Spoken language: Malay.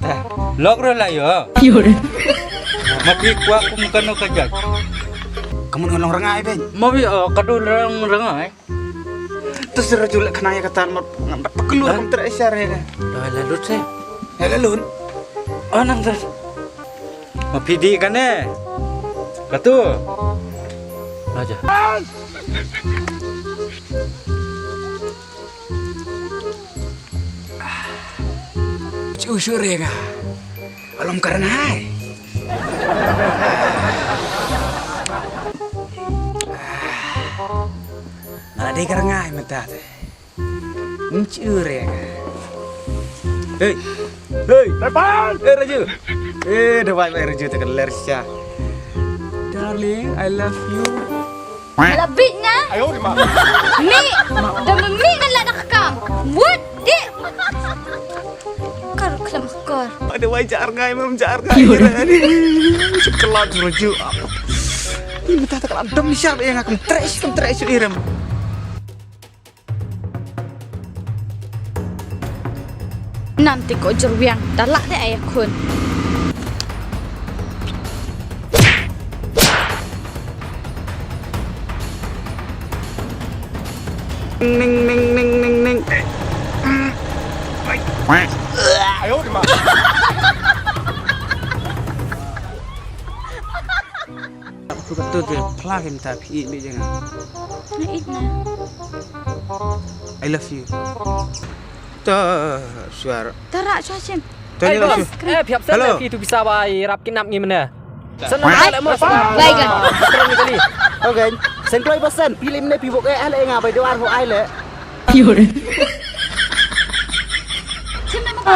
ta. Lok ro la yo. Mapikwa kum kano kajak. Kamu nolong rengai ben. Mabi kadul rengai. Terus rajul kenaya kata pekelur kamu teresyar ya. Lalu se. Lalu. Nang ter. Mapidi kan Katu. Aja. Usur ya kah? Alam karena hai. Ada karena hai mata teh. Mencur ya kah? Hei, hei, lepas. Raju. Depan Raju tak kelar sya. Darling, I love you. Labit na. Ayo di mana? Mi, demi kan lah nakakam. What? Di. Kar kelam kar. Ada wajar ngai, belum jar ngai. Sekelat Raju. Ini mata tak kelam dem siapa yang akan tres iram. Nanti kau jerwiang dalak deh ayah kun. Ning. Ayo di mana? Aku betul tu pelagin tapi ini jangan. Naik na. I love you. Tuh suara. Tarak cuacem. Tanya love you. Phiap sen Hello. phi tu bisa bai rap kinap ngi mana. Sen nak le mo. Baiklah. Terus ni kali. Okay. Sen kloi persen pilih mana pi bok le nga bai doan ho ai le. Cuma